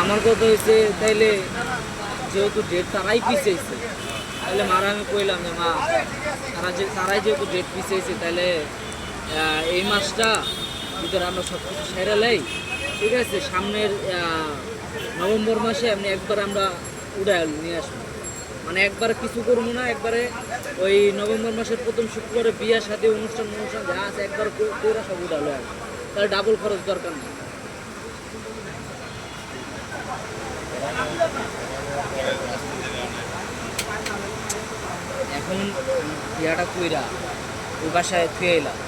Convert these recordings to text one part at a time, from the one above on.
আমার কথা হয়েছে তাইলে যেহেতু ডেট তারাই পিছিয়েছে তাহলে মারা আমি কইলাম যে মা তারাই যেহেতু ডেট পিছিয়েছে তাহলে এই মাসটা ভিতরে আমরা সব কিছু সেরে লাই, ঠিক আছে? সামনের নভেম্বর মাসে এমনি একবার আমরা উড়াই নিয়ে আসবো, মানে একবার কিছু করবো না, একবারে ওই নভেম্বর মাসের প্রথম শুক্রবারে বিয়ের সাথে অনুষ্ঠান যা আছে একবার করে সব উড়ালো আর তাহলে ডাবল খরচ দরকার নেই। এখন বিয়াটা কইরা ওই বাসায় থুয়ে এলাম,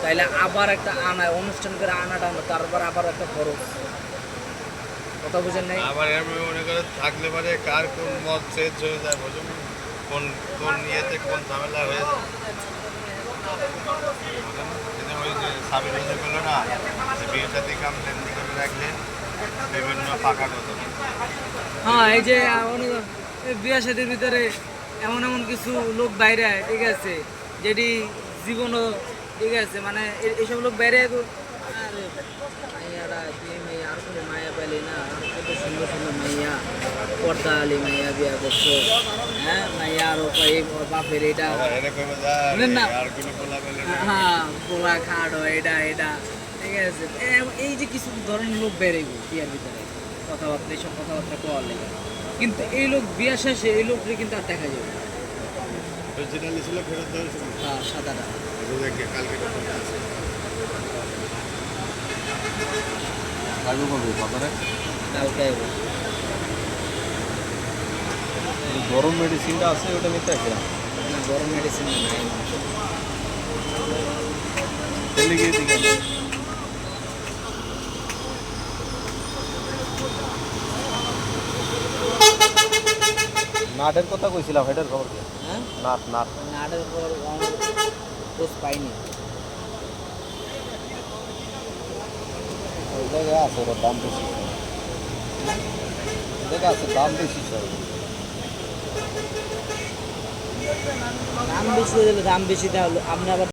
তাইলে আবার একটা আনায় অনুষ্ঠান করে আনাটা তারপর আবার একটা খরচ, কথা বুঝেন নাই? আবার আমি মনে করে থাকলে পারে কার কোন মত চেঞ্জ হয়ে যায়, বুঝুন কোন কোন নিয়েতে কোন ঝামেলা হয়ে যায়। ওই যে সাবির হয়ে গেলো না, যে বিয়ের সাথে কাম লেনদেন করে রাখলেন বিভিন্ন পাকা কথা। হ্যাঁ, এই যে বিয়ে শাদীর ভিতরে এমন এমন কিছু লোক বাইরে আয়, ঠিক আছে, যেটি জীবনও, ঠিক আছে, মানে এইসব লোক বাইরে আরে মাইয়ারা মেয়ে আর কোনো মায়া পাইলে না, কত সুন্দর সুন্দর মাইয়া, পর্দা আলী মাইয়া বিয়া করছো, হ্যাঁ মাইয়া আরো বাপের এটা না, হ্যাঁ পোলা খাট এটা এটা, ঠিক আছে। এই যে কিছু ধরনের লোক বেড়ে বিয়ার ভিতরে কথাবার্তা, এইসব কথাবার্তা কওয়ার লেগে, কিন্তু এই লোক বিয়া শেষে এই লোকটি কিন্তু আর দেখা যাবে না। হ্যাঁ, সাদাটা কালকে গরম মেডিসিনটা আছে ওটা নিতে আসে না, গরম মেডিসিন নাই নাটের কথা কইছিলাম, হেটার খবর কি? হ্যাঁ, নাট নাট নাটের পর খোঁজ পাইনি। ওই জায়গায় আছে, ওর দাম বেশি, জায়গা আছে দাম বেশি সব। দাম বেশি হয়ে গেলে দাম বেশি, তাহলে আপনি আবার